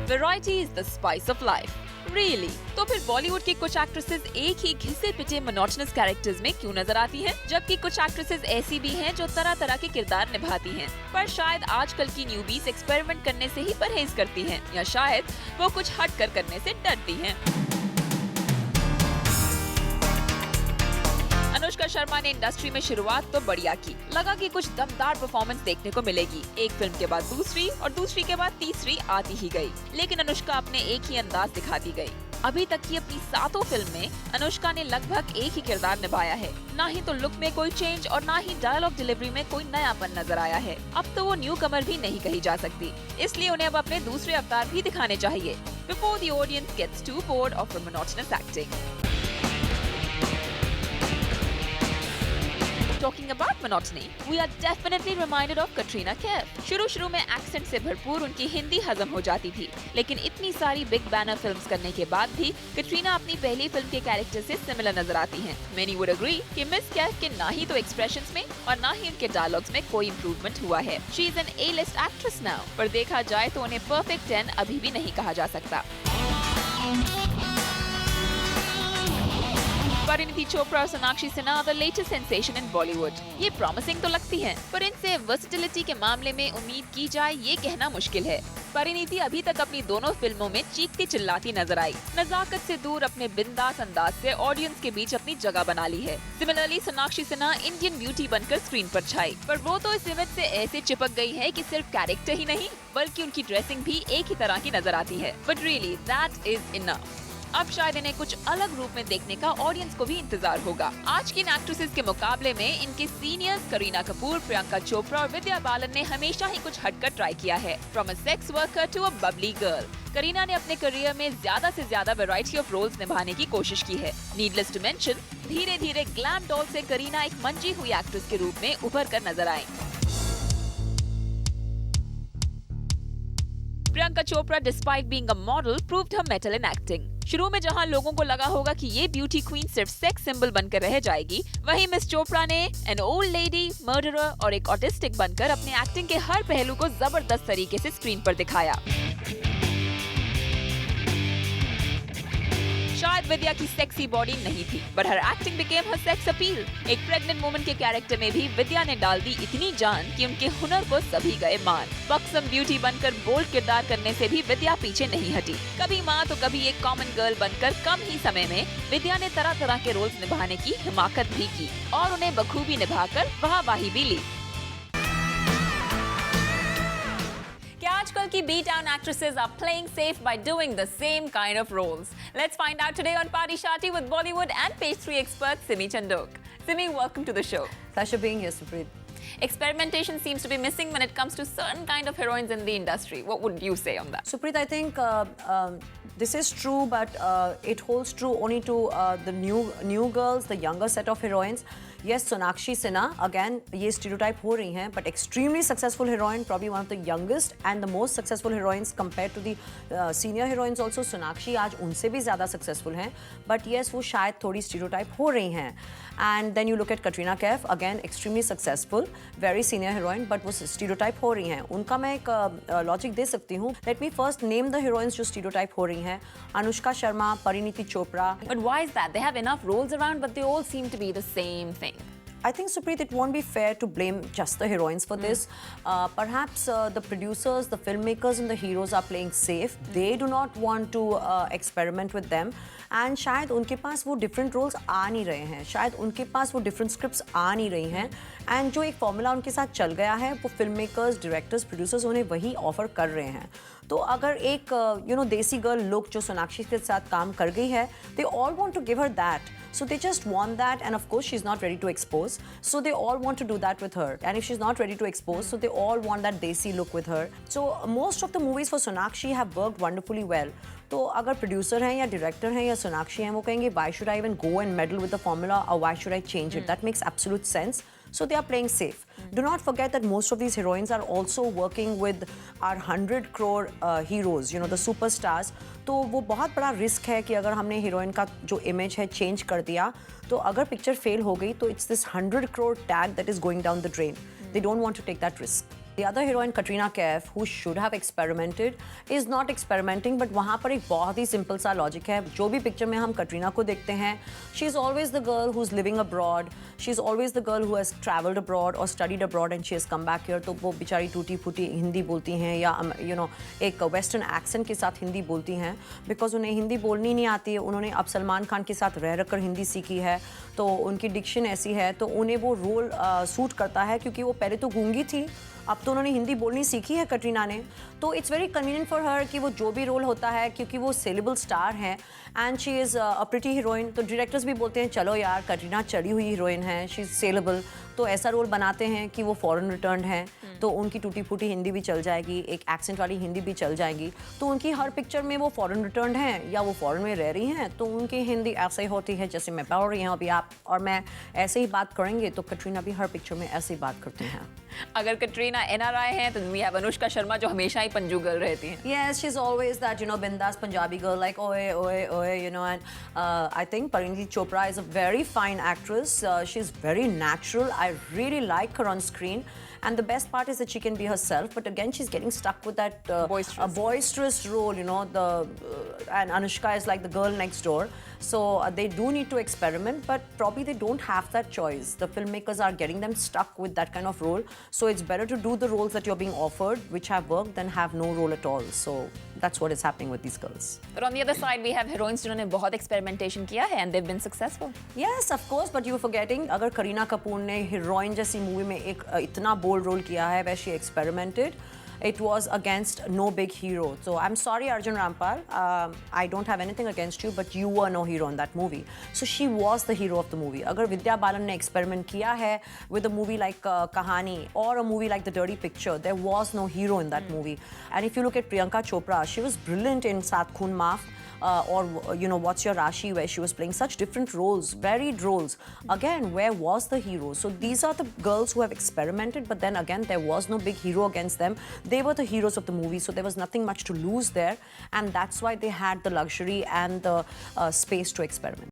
Variety is the spice of life. Really? तो फिर बॉलीवुड की कुछ एक्ट्रेसेस एक ही घिसे पिटे मोनोटोनस कैरेक्टर्स में क्यों नजर आती हैं? जबकि कुछ एक्ट्रेसेस ऐसी भी हैं जो तरह तरह के किरदार निभाती हैं। पर शायद आजकल की न्यूबीज एक्सपेरिमेंट करने से ही परहेज करती हैं, या शायद वो कुछ हट कर करने से डरती हैं। अनुष्का शर्मा ने इंडस्ट्री में शुरुआत तो बढ़िया की। लगा कि कुछ दमदार परफॉर्मेंस देखने को मिलेगी। एक फिल्म के बाद दूसरी और दूसरी के बाद तीसरी आती ही गई। लेकिन अनुष्का अपने एक ही अंदाज दिखाती गई। अभी तक की अपनी 7 फिल्म में अनुष्का ने लगभग एक ही किरदार निभाया है। ना ही तो लुक में कोई चेंज और ना ही डायलॉग डिलीवरी में कोई नयापन नजर आया है। अब तो वो न्यू कमर भी नहीं कही जा सकती, इसलिए उन्हें अब अपने दूसरे अवतार भी दिखाने चाहिए before the audience gets to bored of her monotonous acting. Talking about monotony, we are definitely reminded of Katrina Kaif. शुरू में एक्सेंट से भरपूर उनकी हिंदी हजम हो जाती थी, लेकिन इतनी सारी बिग बैनर फिल्म्स करने के बाद भी कटरीना अपनी पहली फिल्म के कैरेक्टर से सिमिलर नजर आती हैं। Many would agree कि मिस कैफ के ना ही तो एक्सप्रेशंस में और ना ही उनके डायलॉग्स में कोई इम्प्रूवमेंट हुआ है। She is an A-list actress now, पर देखा जाए तो उन्हें परफेक्ट 10 अभी भी नहीं कहा जा सकता। परिणीति चोपड़ा और Sonakshi Sinha the latest sensation in Bollywood. ये प्रॉमिसिंग तो लगती हैं, पर इनसे वर्सेटिलिटी के मामले में उम्मीद की जाए ये कहना मुश्किल है। परिणीति अभी तक अपनी दोनों फिल्मों में चीखती चिल्लाती नजर आई। नजाकत से दूर अपने बिंदास अंदाज से ऑडियंस के बीच अपनी जगह बना ली है। Similarly Sonakshi Sinha Indian beauty बनकर स्क्रीन पर छाई, पर वो तो इस इमेज से ऐसे चिपक गई है कि सिर्फ कैरेक्टर ही नहीं बल्कि उनकी ड्रेसिंग भी एक ही तरह की नजर आती है। But really that is enough. अब शायद इन्हें कुछ अलग रूप में देखने का ऑडियंस को भी इंतजार होगा। आज की इन एक्ट्रेसेस के मुकाबले में इनके सीनियर्स करीना कपूर, प्रियंका चोपड़ा और विद्या बालन ने हमेशा ही कुछ हटकर ट्राई किया है। From a sex worker to a bubbly girl, Kareena ने अपने करियर में ज्यादा से ज्यादा वैरायटी ऑफ रोल्स निभाने की कोशिश की है। नीडलेस टू मेंशन, धीरे धीरे ग्लैम डॉल से करीना एक मंजी हुई एक्ट्रेस के रूप में उभर कर नजर आए। Priyanka Chopra despite being a model proved her metal in acting. शुरू में जहां लोगों को लगा होगा कि ये ब्यूटी क्वीन सिर्फ सेक्स सिंबल बनकर रह जाएगी, वहीं मिस चोपड़ा ने एन ओल्ड लेडी, मर्डरर और एक ऑटिस्टिक बनकर अपने एक्टिंग के हर पहलू को जबरदस्त तरीके से स्क्रीन पर दिखाया। शायद विद्या की सेक्सी बॉडी नहीं थी, but her acting became her sex appeal. एक प्रेग्नेंट वुमन के कैरेक्टर में भी विद्या ने डाल दी इतनी जान कि उनके हुनर को सभी गए मान। बक्सम ब्यूटी बनकर बोल्ड किरदार करने से भी विद्या पीछे नहीं हटी। कभी माँ तो कभी एक कॉमन गर्ल बनकर कम ही समय में विद्या ने तरह तरह के रोल्स निभाने की हिमाकत भी की और उन्हें बखूबी निभाकर वाहवाही भी ली। आजकल की B-town actresses are playing safe by doing the same kind of roles. Let's find out today on Party Shati with Bollywood and Page 3 expert Simi Chandok. Simi, welcome to the show. Pleasure being here, Supreet. Experimentation seems to be missing when it comes to certain kind of heroines in the industry. What would you say on that? Supreet, I think this is true, but it holds true only to the new girls, the younger set of heroines. Yes, Sonakshi Sinha, again, ये stereotype हो रही हैं, but extremely successful heroine, probably one of the youngest and the most successful heroines compared to the senior heroines also. Sonakshi आज उनसे भी ज़्यादा successful हैं, but yes, वो शायद थोड़ी stereotype हो रही हैं. And then you look at Katrina Kaif, again, extremely successful, very senior heroine, but वो stereotype हो रही हैं. उनका मैं एक logic दे सकती हूँ. Let me first name the heroines जो stereotype हो रही हैं. Anushka Sharma, Parineeti Chopra. But why is that? They have enough roles around, but they all seem to be the same thing. I think, Supreet, it won't be fair to blame just the heroines for this. Perhaps the producers, the filmmakers and the heroes are playing safe. They do not want to experiment with them. And शायद उनके पास वो different roles आ नहीं रहे हैं. शायद उनके पास वो different scripts आ नहीं रही हैं. And जो एक formula उनके साथ चल गया है, वो filmmakers, directors, producers उन्हें वही offer कर रहे हैं. तो अगर एक देसी गर्ल लुक जो सोनाक्षी के साथ काम कर गई है, they all want to give her that. So they just want that, and of course she's not ready to expose. So they all want to do that with her. And if she's not ready to expose, so they all want that desi look with her. So most of the movies for Sonakshi have worked wonderfully well. तो अगर producer हैं या director हैं या सोनाक्षी हैं, वो कहेंगे why should I even go and meddle with the formula or why should I change it? That makes absolute sense. So they are playing safe. Do not forget that most of these heroines are also working with our 100 crore heroes, the superstars. तो वो बहुत बड़ा risk है कि अगर हमने heroine का जो इमेज है चेंज कर दिया, तो अगर पिक्चर फेल हो गई तो it's this 100 crore tag that is going down the drain. They don't want to take that risk. the other heroine, Katrina Kaif, who should have experimented, is not experimenting. But वहाँ पर एक बहुत ही simple सा logic है. जो भी picture में हम कटरीना को देखते हैं, she is always the girl who's living abroad. She is always the girl who has traveled abroad or studied abroad and she has come back here. तो वो बेचारी टूटी फूटी हिंदी बोलती हैं या एक वेस्टर्न एक्सेंट के साथ हिंदी बोलती हैं, बिकॉज उन्हें हिंदी बोलनी नहीं आती है. उन्होंने अब सलमान खान के साथ रह कर हिंदी सीखी है, तो उनकी डिक्शन ऐसी है, तो उन्हें वो रोल सूट करता है, क्योंकि वो पहले तो गूंगी थी, अब तो उन्होंने हिंदी बोलनी सीखी है कटरीना ने. तो it's very convenient for her कि वो जो भी रोल होता है, क्योंकि वो सेलेबल स्टार है and she is a pretty heroine. तो डायरेक्टर्स भी बोलते हैं चलो यार कटरीना चढ़ी हुई हीरोइन है, शी इज़ सेलेबल, तो ऐसा रोल बनाते हैं कि वो फॉरेन रिटर्न है, तो उनकी टूटी फूटी हिंदी भी चल जाएगी, एक एक्सेंट वाली हिंदी भी चल जाएगी. तो उनकी हर पिक्चर में वो फॉरेन रिटर्न हैं या वो फॉरेन में रह रही हैं, तो उनकी हिंदी ऐसे ही होती है जैसे मैं बोल रही हूँ अभी आप और मैं ऐसे ही बात करेंगे, तो कटरीना भी हर पिक्चर में ऐसे ही बात करती हैं. अगर कटरीना NRI हैं तो वी हैव अनुष्का शर्मा जो हमेशा ही पंजू गर्ल रहती हैं. Yes, she's always that, bindas Punjabi girl, like oye, oye, oye, and I think Parineeti Chopra is a very fine actress. She's very natural. I really like her on screen. And the best part is that she can be herself, but again, she's getting stuck with that boisterous role, and Anushka is like the girl next door. So they do need to experiment, but probably they don't have that choice. The filmmakers are getting them stuck with that kind of role. So it's better to do the roles that you're being offered, which have worked, than have no role at all. So that's what is happening with these girls. But on the other side, we have heroines जिन्होंने बहुत experimentation किया है and they've been successful. Yes, of course, but you're forgetting, अगर करीना कपूर ने heroine जैसी movie में एक इतना बोल्ड रोल किया है, where she experimented, it was against no big hero. So I'm sorry, Arjun Rampal, I don't have anything against you, but you were no hero in that movie. So she was the hero of the movie. अगर विद्या बालन ने experiment किया है with a movie like Kahani or a movie like The Dirty Picture, there was no hero in that movie. And if you look at Priyanka Chopra, she was brilliant in Saath Khoon Maaf. Or What's Your Rashi, where she was playing such different roles, varied roles. Again, where was the hero? So these are the girls who have experimented, but then again, there was no big hero against them. They were the heroes of the movie, so there was nothing much to lose there, and that's why they had the luxury and the space to experiment.